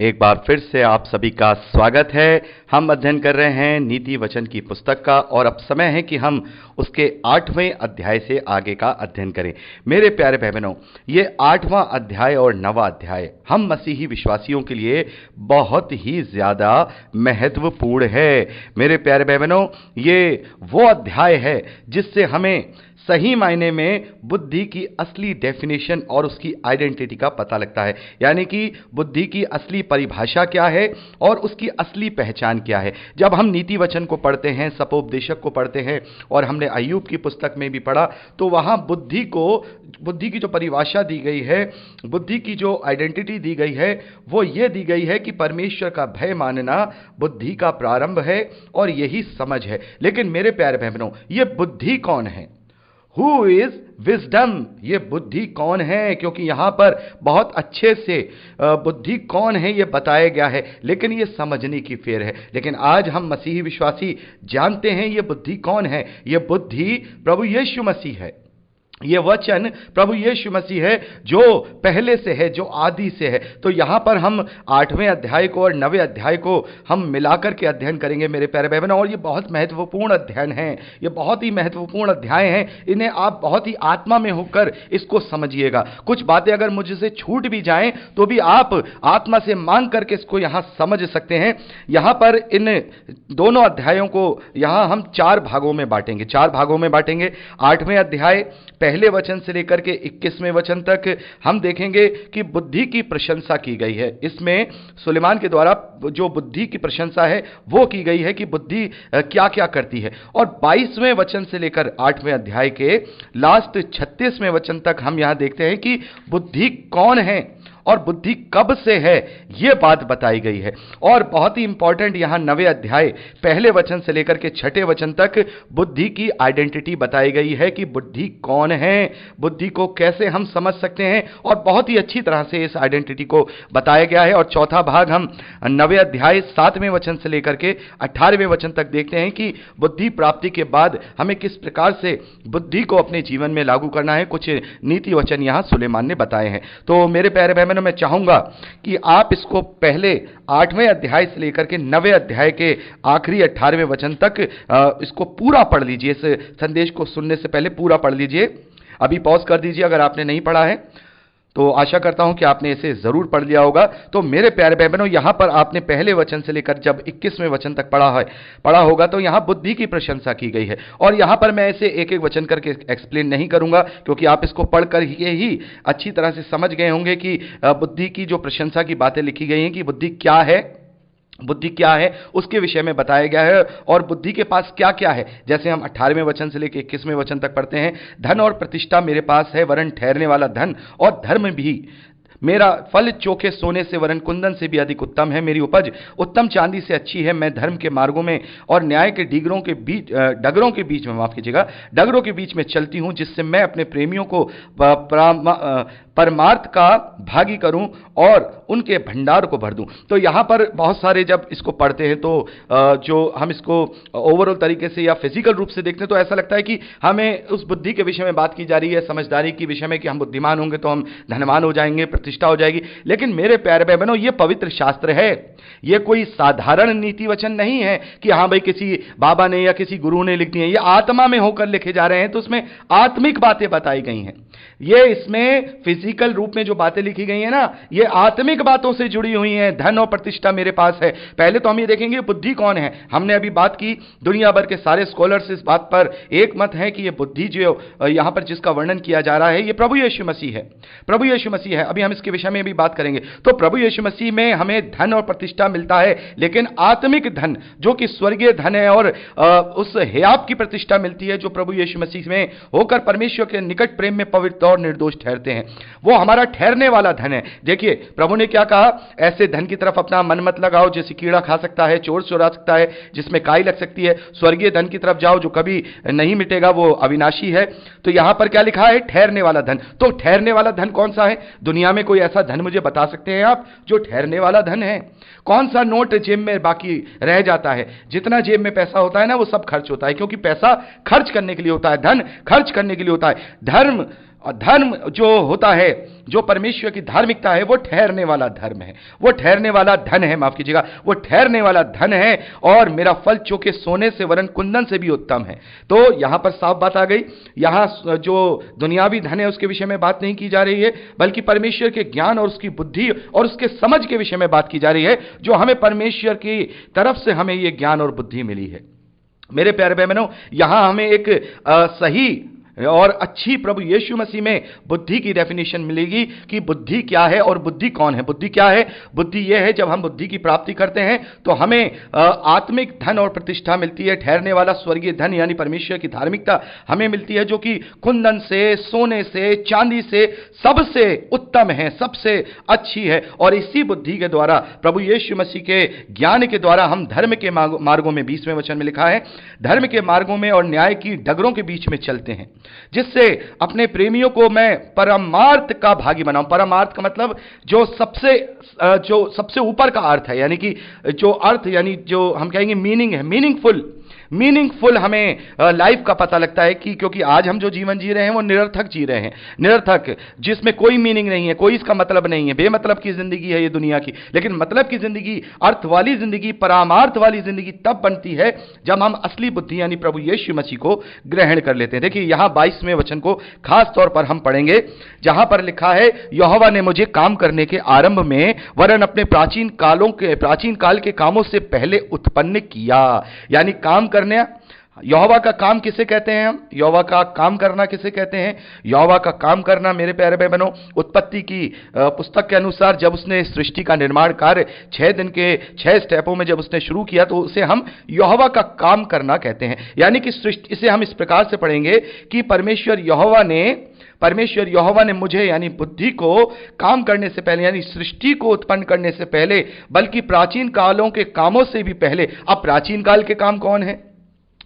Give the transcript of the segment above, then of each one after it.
एक बार फिर से आप सभी का स्वागत है। हम अध्ययन कर रहे हैं नीति वचन की पुस्तक का और अब समय है कि हम उसके 8वें अध्याय से आगे का अध्ययन करें। मेरे प्यारे भाई बहनों, ये 8वां अध्याय और 9वां अध्याय हम मसीही विश्वासियों के लिए बहुत ही ज्यादा महत्वपूर्ण है। मेरे प्यारे भाई बहनों, ये वो अध्याय है जिससे हमें सही मायने में बुद्धि की असली डेफिनेशन और उसकी आइडेंटिटी का पता लगता है। यानी कि बुद्धि की असली परिभाषा क्या है और उसकी असली पहचान क्या है। जब हम नीति वचन को पढ़ते हैं, सपोपदेशक को पढ़ते हैं और हमने अय्यूब की पुस्तक में भी पढ़ा, तो वहां बुद्धि की जो परिभाषा दी गई है, बुद्धि की जो आइडेंटिटी दी गई है, वो ये दी गई है कि परमेश्वर का भय मानना बुद्धि का प्रारंभ है और यही समझ है। लेकिन मेरे प्यारे बहनों, ये बुद्धि कौन है? Who is wisdom? ये बुद्धि कौन है? क्योंकि यहां पर बहुत अच्छे से बुद्धि कौन है ये बताया गया है, लेकिन ये समझने की फेर है। लेकिन आज हम मसीही विश्वासी जानते हैं ये बुद्धि कौन है। ये बुद्धि प्रभु यीशु मसीह है। ये वचन प्रभु यीशु मसीह है, जो पहले से है, जो आदि से है। तो यहां पर हम 8वें अध्याय को और 9वें अध्याय को हम मिलाकर के अध्ययन करेंगे मेरे प्यारे भाई बहनों। और ये बहुत महत्वपूर्ण अध्ययन है, ये बहुत ही महत्वपूर्ण अध्याय हैं। इन्हें आप बहुत ही आत्मा में होकर इसको समझिएगा। कुछ बातें अगर मुझसे छूट भी जाएं तो भी आप आत्मा से मांग करके इसको यहां समझ सकते हैं। यहां पर इन दोनों अध्यायों को यहां हम 4 भागों में बांटेंगे। 8वें अध्याय पहले वचन से लेकर के 21वें वचन तक हम देखेंगे कि बुद्धि की प्रशंसा की गई है। इसमें सुलेमान के द्वारा जो बुद्धि की प्रशंसा है वो की गई है कि बुद्धि क्या क्या करती है। और 22वें वचन से लेकर 8वें अध्याय के लास्ट 36वें वचन तक हम यहां देखते हैं कि बुद्धि कौन है और बुद्धि कब से है, यह बात बताई गई है। और बहुत ही इंपॉर्टेंट यहां 9वें अध्याय पहले वचन से लेकर के 6ठे वचन तक बुद्धि की आइडेंटिटी बताई गई है कि बुद्धि कौन है, बुद्धि को कैसे हम समझ सकते हैं, और बहुत ही अच्छी तरह से इस आइडेंटिटी को बताया गया है। और चौथा भाग हम 9वें अध्याय 7वें वचन से लेकर के 18वें वचन तक देखते हैं कि बुद्धि प्राप्ति के बाद हमें किस प्रकार से बुद्धि को अपने जीवन में लागू करना है। कुछ नीति वचन यहां सुलेमान ने बताए हैं। तो मेरे प्यारे भाई मैं चाहूंगा कि आप इसको पहले 8वें अध्याय से लेकर के 9वें अध्याय के आखिरी 18वें वचन तक इसको पूरा पढ़ लीजिए। इस संदेश को सुनने से पहले पूरा पढ़ लीजिए। अभी पॉज कर दीजिए अगर आपने नहीं पढ़ा है, तो आशा करता हूं कि आपने इसे जरूर पढ़ लिया होगा। तो मेरे प्यारे भाई बहनों, यहां पर आपने पहले वचन से लेकर जब 21वें वचन तक पढ़ा होगा, तो यहां बुद्धि की प्रशंसा की गई है। और यहां पर मैं इसे एक एक वचन करके एक्सप्लेन नहीं करूंगा, क्योंकि आप इसको पढ़ कर ही अच्छी तरह से समझ गए होंगे कि बुद्धि की जो प्रशंसा की बातें लिखी गई हैं कि बुद्धि क्या है उसके विषय में बताया गया है और बुद्धि के पास क्या क्या है। जैसे हम 18वें वचन से लेकर 21वें वचन तक पढ़ते हैं, धन और प्रतिष्ठा मेरे पास है, वरन ठहरने वाला धन और धर्म भी। मेरा फल चोखे सोने से वरन कुंदन से भी अधिक उत्तम है। मेरी उपज उत्तम चांदी से अच्छी है। मैं धर्म के मार्गों में और न्याय के डगरों के बीच में चलती हूं, जिससे मैं अपने प्रेमियों को परमार्थ का भागी करूं और उनके भंडार को भर दूं। तो यहां पर बहुत सारे जब इसको पढ़ते हैं तो जो हम इसको ओवरऑल तरीके से या फिजिकल रूप से देखते हैं तो ऐसा लगता है कि हमें उस बुद्धि के विषय में बात की जा रही है, समझदारी के विषय में, कि हम बुद्धिमान होंगे तो हम धनवान हो जाएंगे, प्रतिष्ठा हो जाएगी। लेकिन मेरे प्यारे भाई बहनों, ये पवित्र शास्त्र है, ये कोई साधारण नीति वचन नहीं है कि हाँ भाई किसी बाबा ने या किसी गुरु ने लिख दिए। ये आत्मा में होकर लिखे जा रहे हैं, तो उसमें आत्मिक बातें बताई गई हैं। ये इसमें फिजिकल रूप में जो बातें लिखी गई हैं ना, ये आत्मिक बातों से जुड़ी हुई हैं। धन और प्रतिष्ठा मेरे पास है। पहले तो हम ये देखेंगे बुद्धि कौन है। हमने अभी बात की, दुनिया भर के सारे स्कॉलर्स इस बात पर एक मत है कि ये बुद्धि जो यहां पर जिसका वर्णन किया जा रहा है, ये प्रभु यीशु मसीह है। प्रभु यीशु मसीह है। अभी हम इसके विषय में भी बात करेंगे। तो प्रभु यीशु मसीह में हमें धन और प्रतिष्ठा मिलता है, लेकिन आत्मिक धन जो कि स्वर्गीय धन है और उस हयात की प्रतिष्ठा मिलती है जो प्रभु यीशु मसीह में होकर परमेश्वर के निकट प्रेम में पवित्र और निर्दोष ठहरते हैं। वो हमारा ठहरने वाला धन है। देखिए प्रभु ने क्या कहा, ऐसे धन की तरफ अपना मन मत लगाओ जिसे कीड़ा खा सकता है, चोर चुरा सकता है, जिसमें काई लग सकती है। स्वर्गीय धन की तरफ जाओ जो कभी नहीं मिटेगा, वो अविनाशी है। तो यहां पर क्या लिखा है? ठहरने वाला धन। तो ठहरने वाला धन कौन सा है? दुनिया में कोई ऐसा धन मुझे बता सकते हैं आप जो ठहरने वाला धन है? कौन सा नोट जेब में बाकी रह जाता है? जितना जेब में पैसा होता है ना, वो सब खर्च होता है, क्योंकि पैसा खर्च करने के लिए होता है, धन खर्च करने के लिए होता है। धर्म धर्म जो होता है, जो परमेश्वर की धार्मिकता है, वो ठहरने वाला धर्म है, वो ठहरने वाला धन है, माफ कीजिएगा, वो ठहरने वाला धन है, और मेरा फल चोखे सोने से वरन कुंदन से भी उत्तम है। तो यहां पर साफ बात आ गई, यहां जो दुनियावी धन है उसके विषय में बात नहीं की जा रही है, बल्कि परमेश्वर के ज्ञान और उसकी बुद्धि और उसके समझ के विषय में बात की जा रही है, जो हमें परमेश्वर की तरफ से हमें यह ज्ञान और बुद्धि मिली है। मेरे प्यारे भाई बहनों, यहां हमें एक सही और अच्छी प्रभु यीशु मसीह में बुद्धि की डेफिनेशन मिलेगी कि बुद्धि क्या है और बुद्धि कौन है। बुद्धि क्या है? बुद्धि यह है, जब हम बुद्धि की प्राप्ति करते हैं तो हमें आत्मिक धन और प्रतिष्ठा मिलती है, ठहरने वाला स्वर्गीय धन यानी परमेश्वर की धार्मिकता हमें मिलती है, जो कि कुंदन से, सोने से, चांदी से सबसे उत्तम है, सबसे अच्छी है। और इसी बुद्धि के द्वारा, प्रभु यीशु मसीह के ज्ञान के द्वारा हम धर्म के मार्गों में, 20वें वचन में लिखा है, धर्म के मार्गों में और न्याय की डगरों के बीच में चलते हैं, जिससे अपने प्रेमियों को मैं परमार्थ का भागी बनाऊं। परमार्थ का मतलब जो सबसे ऊपर का अर्थ है, यानी कि जो अर्थ, यानी जो हम कहेंगे मीनिंग है, मीनिंगफुल हमें लाइफ का पता लगता है कि क्योंकि आज हम जो जीवन जी रहे हैं वो निरर्थक जी रहे हैं, निरर्थक, जिसमें कोई मीनिंग नहीं है, कोई इसका मतलब नहीं है, बेमतलब की जिंदगी है ये दुनिया की। लेकिन मतलब की जिंदगी, अर्थ वाली जिंदगी, परामार्थ वाली जिंदगी तब बनती है जब हम असली बुद्धि यानी प्रभु यीशु मसीह को ग्रहण कर लेते हैं। देखिए यहां 22वें वचन को खास तौर पर हम पढ़ेंगे, जहां पर लिखा है, यहोवा ने मुझे काम करने के आरंभ में वरन अपने प्राचीन काल के कामों से पहले उत्पन्न किया। यानी काम करने, यहोवा का काम किसे कहते हैं? हम यहोवा का काम करना किसे कहते हैं? यहोवा का काम करना मेरे प्यारे भाई बहनों, उत्पत्ति की पुस्तक के अनुसार जब उसने सृष्टि का निर्माण कार्य 6 दिन के 6 स्टेपों में जब उसने शुरू किया, तो उसे हम यहोवा का काम करना कहते हैं। यानी कि सृष्टि, इसे हम इस प्रकार से पढ़ेंगे कि परमेश्वर यहोवा ने मुझे यानी बुद्धि को काम करने से पहले, यानी सृष्टि को उत्पन्न करने से पहले, बल्कि प्राचीन कालों के कामों से भी पहले। अब प्राचीन काल के काम कौन है?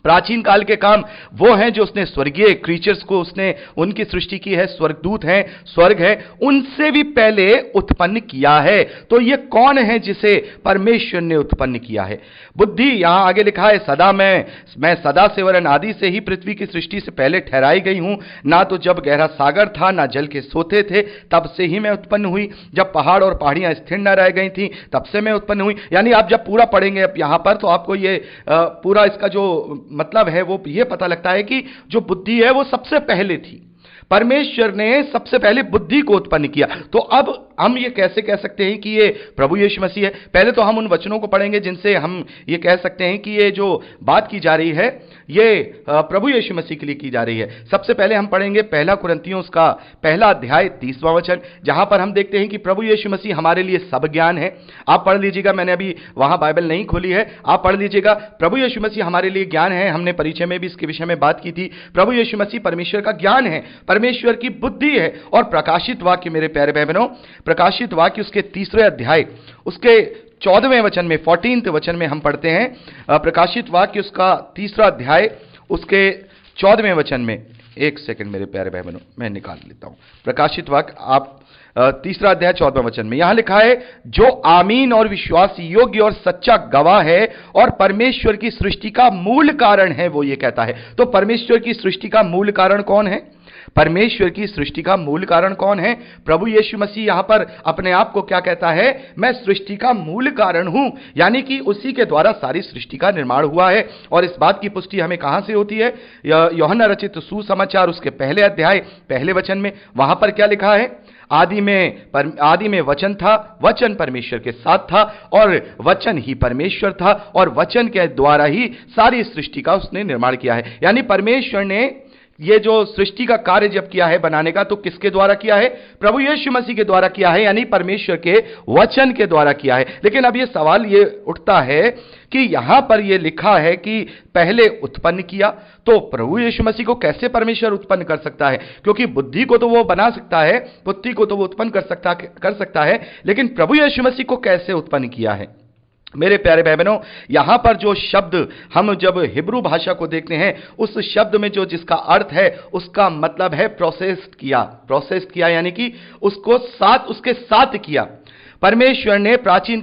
प्राचीन काल के काम वो हैं जो उसने स्वर्गीय क्रीचर्स को, उसने उनकी सृष्टि की है, स्वर्गदूत हैं, स्वर्ग है, उनसे भी पहले उत्पन्न किया है। तो ये कौन है जिसे परमेश्वर ने उत्पन्न किया है? बुद्धि, यहां आगे लिखा है, सदा मैं सदा से वरन आदि से ही पृथ्वी की सृष्टि से पहले ठहराई गई हूं, ना तो जब गहरा सागर था, ना जल के सोते थे, तब से ही मैं उत्पन्न हुई, जब पहाड़ और पहाड़ियां स्थिर न रह गई थी, तब से मैं उत्पन्न हुई। यानी आप जब पूरा पढ़ेंगे अब यहां पर, तो आपको ये पूरा इसका जो मतलब है वो ये पता लगता है कि जो बुद्धि है वो सबसे पहले थी। परमेश्वर ने सबसे पहले बुद्धि को उत्पन्न किया। तो अब हम ये कैसे कह सकते हैं कि ये प्रभु यीशु मसीह है? पहले तो हम उन वचनों को पढ़ेंगे जिनसे हम ये कह सकते हैं कि ये जो बात की जा रही है ये प्रभु यीशु मसीह के लिए की जा रही है। सबसे पहले हम पढ़ेंगे 1 कुरिन्थियों उसका 1 अध्याय 30वां वचन, जहां पर हम देखते हैं कि प्रभु यीशु मसीह हमारे लिए सब ज्ञान है। आप पढ़ लीजिएगा, मैंने अभी वहां बाइबल नहीं खोली है, आप पढ़ लीजिएगा। प्रभु यीशु मसीह हमारे लिए ज्ञान है, हमने परिचय में भी इसके विषय में बात की थी। प्रभु यीशु मसीह परमेश्वर का ज्ञान है, परमेश्वर की बुद्धि है। और प्रकाशित वाक्य मेरे प्यारे भाई बहनों, प्रकाशित वाक्य उसके 3रे अध्याय उसके 14वें वचन में, 14th वचन में हम पढ़ते हैं, प्रकाशित वाक्य उसका 3रा अध्याय उसके 14वें वचन में। एक सेकंड मेरे प्यारे भाई बहनों, मैं निकाल लेता हूं प्रकाशित वाक्य, आप 3रा अध्याय 14वें वचन में यहां लिखा है, जो आमीन और विश्वास योग्य और सच्चा गवाह है और परमेश्वर की सृष्टि का मूल कारण है, वो ये कहता है। तो परमेश्वर की सृष्टि का मूल कारण कौन है? परमेश्वर की सृष्टि का मूल कारण कौन है? प्रभु यीशु मसीह यहां पर अपने आप को क्या कहता है? मैं सृष्टि का मूल कारण हूं, यानी कि उसी के द्वारा सारी सृष्टि का निर्माण हुआ है। और इस बात की पुष्टि हमें कहां से होती है? यूहन्ना रचित सुसमाचार उसके 1 अध्याय 1 वचन में, वहां पर क्या लिखा है? आदि में वचन था, वचन परमेश्वर के साथ था और वचन ही परमेश्वर था, और वचन के द्वारा ही सारी सृष्टि का उसने निर्माण किया है। यानी परमेश्वर ने ये जो सृष्टि का कार्य जब किया है बनाने का, तो किसके द्वारा किया है? प्रभु यीशु मसीह के द्वारा किया है, यानी परमेश्वर के वचन के द्वारा किया है। लेकिन अब ये सवाल ये उठता है कि यहां पर ये लिखा है कि पहले उत्पन्न किया, तो प्रभु यीशु मसीह को कैसे परमेश्वर उत्पन्न कर सकता है? क्योंकि बुद्धि को तो वो बना सकता है, बुद्धि को तो वो उत्पन्न कर सकता है, लेकिन प्रभु यीशु मसीह को कैसे उत्पन्न किया है? मेरे प्यारे भाई बहनों, यहां पर जो शब्द हम जब हिब्रू भाषा को देखते हैं, उस शब्द में जो जिसका अर्थ है उसका मतलब है प्रोसेस्ड किया यानी कि उसके साथ किया। परमेश्वर ने प्राचीन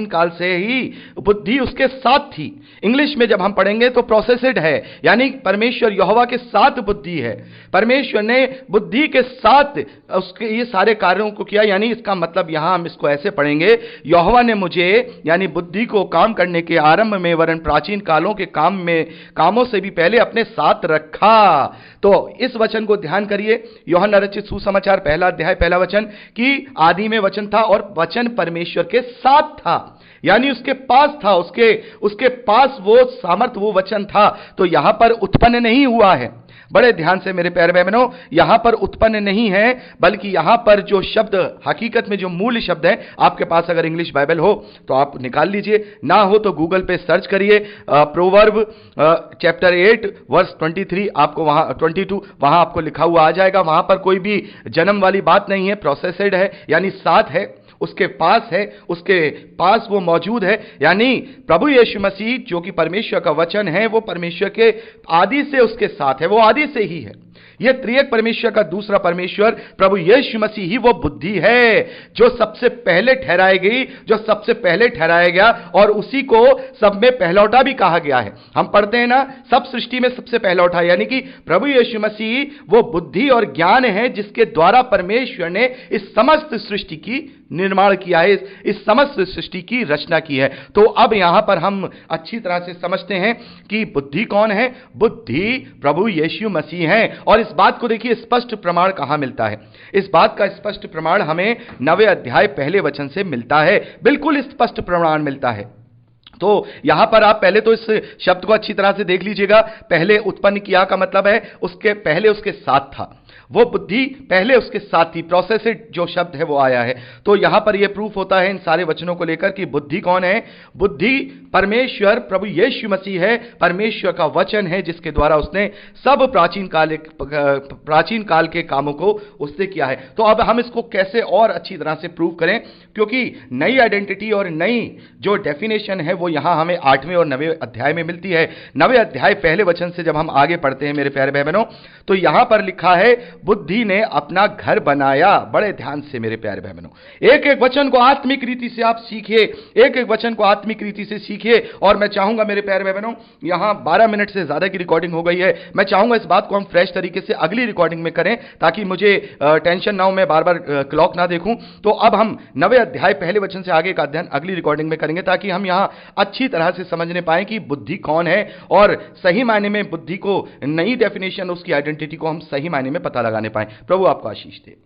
काल से ही बुद्धि उसके साथ थी। इंग्लिश में जब हम पढ़ेंगे तो प्रोसेस्ड है, यानी परमेश्वर यहोवा के साथ बुद्धि है। परमेश्वर ने बुद्धि के साथ उसके ये सारे कार्यों को किया, यानी इसका मतलब यहां हम इसको ऐसे पढ़ेंगे, यहोवा ने मुझे यानी बुद्धि को काम करने के आरंभ में वरन प्राचीन कालों के कामों से भी पहले अपने साथ रखा। तो इस वचन को ध्यान करिए, यूहन्ना रचित सुसमाचार 1 अध्याय 1 वचन कि आदि में वचन था और वचन परमेश्वर के साथ था, यानी उसके पास था, उसके पास वो सामर्थ, वो वचन था। तो यहां पर उत्पन्न नहीं हुआ है, बड़े ध्यान से मेरे प्यारे बहनों, यहां पर उत्पन्न नहीं है, बल्कि यहां पर जो शब्द हकीकत में जो मूल शब्द है, आपके पास अगर इंग्लिश बाइबल हो तो आप निकाल लीजिए, ना हो तो गूगल पे सर्च करिए प्रोवर्ब चैप्टर 8 वर्स 23, आपको वहां 22 वहां आपको लिखा हुआ आ जाएगा। वहां पर कोई भी जन्म वाली बात नहीं है, प्रोसेस्ड है, यानी साथ है, उसके पास है, उसके पास वो मौजूद है। यानी प्रभु यीशु मसीह जो कि परमेश्वर का वचन है, वो परमेश्वर के आदि से उसके साथ है, वो आदि से ही है। यह त्रिएक परमेश्वर का दूसरा परमेश्वर प्रभु यीशु मसीह ही वो बुद्धि है जो सबसे पहले ठहराई गई, जो सबसे पहले ठहराया गया, और उसी को सब में पहलौठा भी कहा गया है। हम पढ़ते हैं ना, सब सृष्टि में सबसे पहलौठा, यानी कि प्रभु यीशु मसीह वो बुद्धि और ज्ञान है जिसके द्वारा परमेश्वर ने इस समस्त सृष्टि की निर्माण किया है, इस समस्त सृष्टि की रचना की है। तो अब यहां पर हम अच्छी तरह से समझते हैं कि बुद्धि कौन है। बुद्धि प्रभु यीशु मसीह है। और इस बात को देखिए, स्पष्ट प्रमाण कहां मिलता है। इस बात का स्पष्ट प्रमाण हमें 9वें अध्याय 1 वचन से मिलता है, बिल्कुल स्पष्ट प्रमाण मिलता है। तो यहां पर आप पहले तो इस शब्द को अच्छी तरह से देख लीजिएगा। पहले उत्पन्न किया का मतलब है उसके पहले उसके साथ था, वो बुद्धि पहले उसके साथ थी, प्रोसेस्ड जो शब्द है वो आया है। तो यहां पर यह प्रूफ होता है इन सारे वचनों को लेकर कि बुद्धि कौन है। बुद्धि परमेश्वर प्रभु यीशु मसीह है, परमेश्वर का वचन है जिसके द्वारा उसने सब प्राचीन काल के कामों को उसने किया है। तो अब हम इसको कैसे और अच्छी तरह से प्रूव करें, क्योंकि नई आइडेंटिटी और नई जो डेफिनेशन है वो यहां हमें 8वें और 9वें अध्याय में मिलती है। 9वें अध्याय 1 वचन से जब हम आगे पढ़ते हैं मेरे प्यारे भाई बहनों, तो यहां पर लिखा है बुद्धि ने अपना घर बनाया। बड़े ध्यान से मेरे प्यारे भाई बहनों, एक एक वचन को आत्मिक रीति से आप सीखिए, एक एक वचन को आत्मिक रीति से सीखिए। और मैं चाहूंगा मेरे प्यारे भाई बहनों, यहां 12 मिनट से ज्यादा की रिकॉर्डिंग हो गई है, मैं चाहूंगा इस बात को हम फ्रेश तरीके से अगली रिकॉर्डिंग में करें, ताकि मुझे टेंशन ना हो, मैं बार बार क्लॉक ना देखूं। तो अब हम 9वें अध्याय 1 वचन से आगे का अध्ययन अगली रिकॉर्डिंग में करेंगे, ताकि हम यहां अच्छी तरह से समझने पाएं कि बुद्धि कौन है, और सही मायने में बुद्धि को, नई डेफिनेशन, उसकी आइडेंटिटी को हम सही मायने में पता लगाने पाएं। प्रभु आपको आशीष दे।